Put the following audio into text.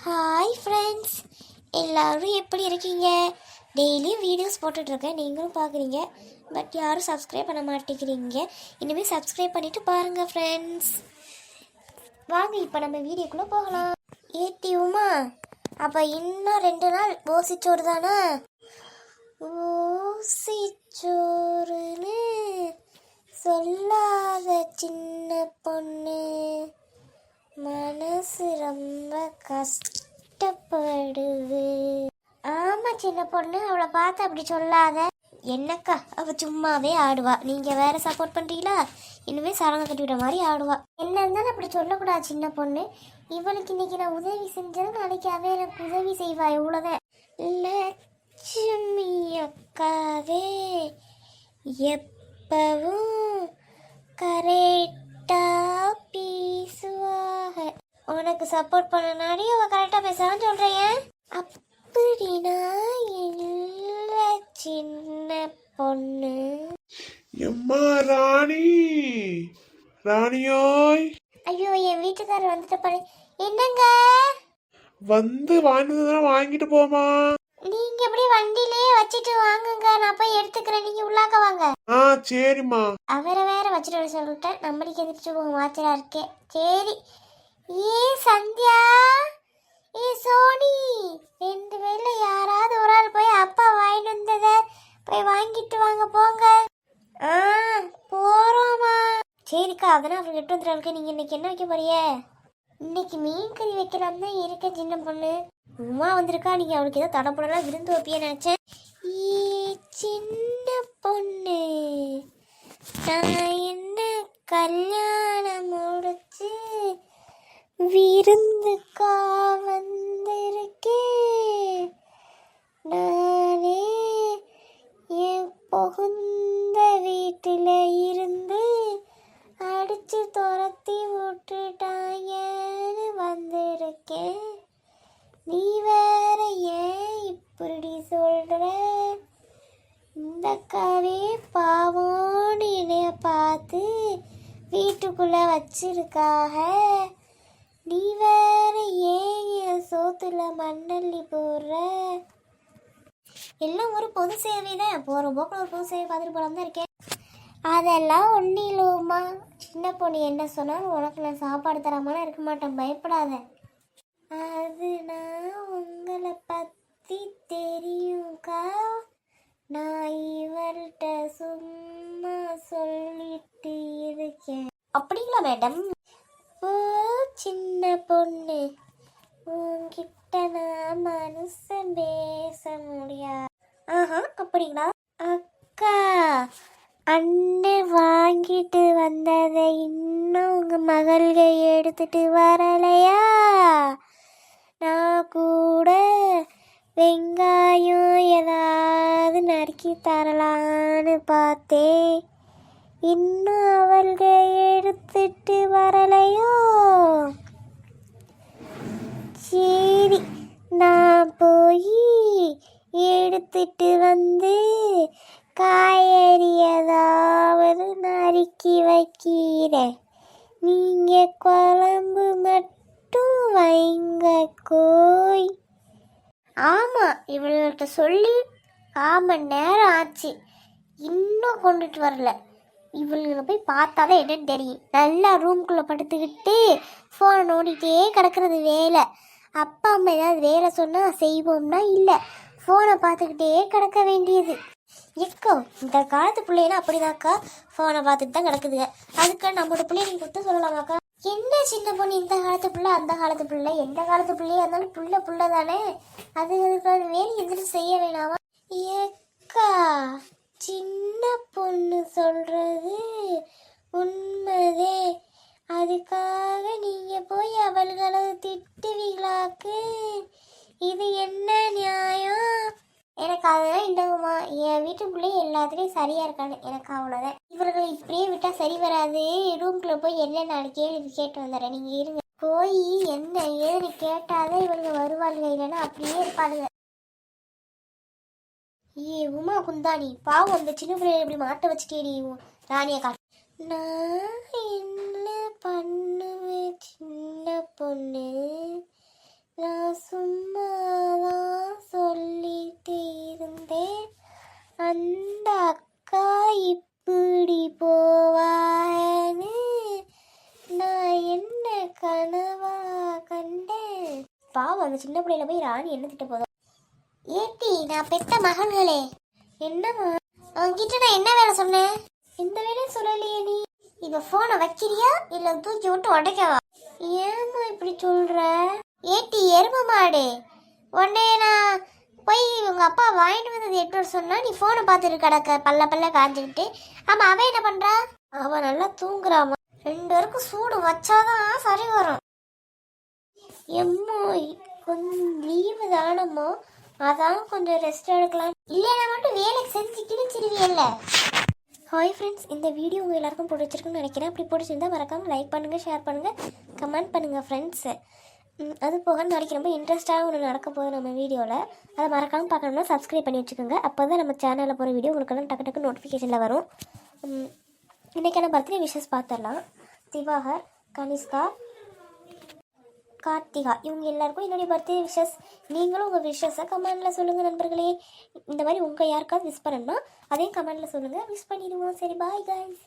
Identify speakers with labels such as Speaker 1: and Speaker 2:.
Speaker 1: Hi friends, எல்லோரும் எப்படி இருக்கீங்க? டெய்லியும் வீடியோஸ் போட்டுட்ருக்கேன், நீங்களும் பார்க்குறீங்க. பட் யாரும் சப்ஸ்கிரைப் பண்ண மாட்டேங்கிறீங்க. இனிமேல் சப்ஸ்கிரைப் பண்ணிவிட்டு பாருங்கள் ஃப்ரெண்ட்ஸ். வாங்க இப்போ நம்ம வீடியோக்குள்ளே போகலாம். ஏத்தி உமா, அப்போ இன்னும் 2 நாள் ஓசிச்சோறு தானே? ஓசிச்சோறுன்னு சொல்லாத சின்ன பொண்ணு, மனசு ரொம்ப கஷ்டப்படுது. ஆமா சின்ன பொண்ணு, அவளை பார்த்து அப்படி சொல்லாத. என்னக்கா, அவ சும்மாவே ஆடுவா, நீங்க வேற சப்போர்ட் பண்றீங்களா? இனிமே சரங்க கட்டிவிட மாதிரி ஆடுவா. என்ன இருந்தாலும் அப்படி சொல்லக்கூடாது சின்ன பொண்ணு. இவளுக்கு இன்னைக்கு நான் உதவி செஞ்சேன், நாளைக்கு அவ எனக்கு உதவி செய்வா, இவ்வளவுதான். லட்சுமி அக்காவே எப்பவும் கரெக்டா பேசுவாக. உனக்கு சப்போர்ட் பண்ணனாடி அவ கரெக்டா பேசுறான்னு சொல்றேன். அப்படின்னா இல்ல சின்ன பொண்ணு.
Speaker 2: எம்மா ராணி, ராணியோய்.
Speaker 1: ஐயோ, என் வீட்டுக்காரர் வந்துட்டு பாரு. என்னங்க?
Speaker 2: வந்து வாங்கிட்டு போமா.
Speaker 1: நீங்க எப்படி வண்டியிலே வச்சிட்டு வாங்குங்க, நான் போய் எடுத்துக்கிறேன், நீங்க உள்ளாக்க வாங்க.
Speaker 2: சரிம்மா.
Speaker 1: அவரை வேற வச்சுட்டு வர சொல்லிட்டேன், நம்மளுக்கு எதிர்த்து போக மாத்திரா இருக்கே. சரி. ஏ சந்தியா, ஏ சோனி, 2 பேர்ல யாராவது ஒரு ஆள் போய் அப்பா வாங்கிட்டு வந்தத போய் வாங்கிட்டு வாங்க, போங்க. போறோமா? சரிக்கா, அதெல்லாம் அவங்க 8 வந்துடுறாளுக்கு. நீங்க இன்னைக்கு என்ன வைக்க போறிய? இன்னைக்கு மீன் கறி வைக்கலாம் தான் இருக்க சின்ன பொண்ணு. உமா வந்திருக்கா, நீங்க அவளுக்கு ஏதோ தடப்படலாம் விருந்து வைப்பிய நினைச்சேன். சின்ன பொண்ணு, நான் என்ன கல்யாணம் முடிச்சு விருந்துக்கா வந்திருக்கேன். நானே என் புகுந்த வீட்டில் இருந்து அடிச்சு துரத்தி விட்டுட்டாங்கன்னு வந்திருக்கேன். நீ வேற ஏன் இப்படி சொல்ற? இந்த அக்காவே பாவோன்னு என்னைய பார்த்து வீட்டுக்குள்ள வச்சிருக்காக. நீ வேற ஏன் என் சோத்துல மண்ணள்ளி போடுற? எல்லாம் ஒரு பொது சேவை தான், போகிற போக்கில் ஒரு பொது சேவை பார்த்துட்டு போகலாம் தான் இருக்கேன். அதெல்லாம் ஒன்றும் இல்லைம்மா. சின்ன பொண்ணு என்ன சொன்னாலும் உனக்கு நான் சாப்பாடு தராமலாம் இருக்க மாட்டேன், பயப்படாத. அது நான் உங்களை பற்றி தெரியும்க்கா, நான் இவள்கிட்ட சும்மா சொல்லிட்டு இருக்கேன். அப்படிங்களா மேடம்? ஓ சின்ன பொண்ணு, உன்கிட்ட நான் மனுஷன் பேச முடியாது. அப்படிங்களா? அக்கா, அண்ணன் வாங்கிட்டு வந்ததை இன்னும் உங்க மகள்க எடுத்துட்டு வரலையா? நான் கூட வெங்காயம் ஏதாவது நறுக்கி தரலான்னு பார்த்தேன், இன்னும் அவள்க எடுத்துட்டு வரலையோ? சரி, நான் போய் எடுத்துட்டு வந்து காய்கறி ஏதாவது நறுக்கி வைக்கிறேன், நீங்க குழம்பு மட்டும் வைங்க கோய். ஆமா, இவள்கிட்ட சொல்லி 1/4 மணி நேரம் ஆச்சு, இன்னும் கொண்டுட்டு வரல. இவளுங்களை போய் பார்த்தாதான் என்னன்னு தெரியும். நல்லா ரூம்குள்ளே படுத்துக்கிட்டு ஃபோனை நோண்டிகிட்டே கிடக்கிறது வேலை. அப்பா அம்மா ஏதாவது வேலை சொன்னால் செய்வோம்னா இல்லை, ஃபோனை பார்த்துக்கிட்டே கிடக்க வேண்டியது. எக்கோ, இந்த காலத்து பிள்ளைன்னா அப்படிதாக்கா, ஃபோனை பார்த்துட்டு தான் கிடக்குதுங்க. அதுக்கு நம்மளோட பிள்ளைய நீங்கள் கொடுத்து சொல்லலாமாக்கா? என்ன சின்ன பொண்ணு, இந்த காலத்து பிள்ளை அந்த காலத்து பிள்ளை, எந்த காலத்து பிள்ளையா இருந்தாலும் புள்ள தானே, அதுக்கான வேலை எதிர்த்து செய்ய வேணாமா? ஏக்கா, சின்ன பொண்ணு சொல்றது உண்மைதே, அதுக்காக நீங்க போய் அவள்களை திட்டுவீங்களாக்கு? இது என்ன நியாயம்? எனக்கு அதெல்லாம் இல்லைம்மா, என் வீட்டு பிள்ளைங்க எல்லாத்துலேயும் சரியா இருக்காங்க, எனக்கு அவ்வளோதான். இவர்களை இப்படியே விட்டா சரி வராது. ரூம்குள்ள போய் என்ன நான் கேள்வி கேட்டு வந்துடுறேன், நீங்க இருங்க. போய் என்ன ஏன்னு கேட்டாதான் இவங்க வருவாளுங்க, இல்லைன்னா அப்படியே இருப்பாளுங்க. ஏ உமா குந்தாணி, பாவம் அந்த சின்ன பிள்ளைய இப்படி மாட்ட வச்சுட்டேடி ராணியை காட்டு. நான் என்ன பண்ணுவேன் சின்ன பொண்ணு, நான் பாவம் அந்த சின்ன பிள்ளையில போய் ராணி என்ன திட்ட போதும். ஏட்டி நான் பெத்த மகன்களே, என்னம்மா அவங்கிட்ட நான் என்ன வேலை சொன்னேன்? எந்த வேலையும் சொல்லலையே நீ. இவ போனை வைக்கிறியா இல்ல தூக்கி விட்டு உடைக்கவா? ஏம்மா இப்படி சொல்ற? ஏட்டி எரும மாடு, உடனே நான் போய் உங்க அப்பா வாங்கிட்டு வந்தது எட்டு சொன்னா நீ போனை பார்த்துட்டு கிடக்க பல்ல காஞ்சிக்கிட்டு. ஆமா அவன் என்ன பண்றா? அவன் நல்லா தூங்குறாமா. 2 பேருக்கும் சூடு வச்சாதான் சரி வரும். எம்மோ கொஞ்சம் லீவு தானம்மோ, அதான் கொஞ்சம் ரெஸ்ட் எடுக்கலாம். இல்லைன்னா மட்டும் வேலைக்கு செஞ்சு கிழிச்சிருவியல்ல. ஹாய் ஃப்ரெண்ட்ஸ், இந்த வீடியோ உங்கள் எல்லாருக்கும் பிடிச்சிருக்குன்னு நினைக்கிறேன். அப்படி பிடிச்சிருந்தா மறக்காமல் லைக் பண்ணுங்கள், ஷேர் பண்ணுங்கள், கமெண்ட் பண்ணுங்கள் ஃப்ரெண்ட்ஸு. அது போக நாளைக்கு ரொம்ப இன்ட்ரெஸ்ட்டாக ஒன்று நடக்க போகுது நம்ம வீடியோவில். அதை மறக்காமல் பார்க்கணும்னா சப்ஸ்கிரைப் பண்ணி வச்சுக்கோங்க. அப்போ தான் நம்ம சேனலில் போகிற வீடியோ உங்களுக்கெல்லாம் டக்கு டக்கு நோட்டிஃபிகேஷனில் வரும். இன்றைக்கான பர்த்டே விஷஸ் பார்த்துடலாம். திவாகர், கனிஷ்கா, கார்த்திகா இவங்க எல்லாருக்கும் என்னுடைய பர்த்டே விஷஸ். நீங்களும் உங்கள் விஷஸை கமெண்டில் சொல்லுங்கள் நண்பர்களே. இந்த மாதிரி உங்கள் யாருக்காவது விஷ் பண்ணணும்னா அதையும் கமெண்டில் சொல்லுங்கள், விஷ் பண்ணிடுவோம். சரி, பாய் கைஸ்.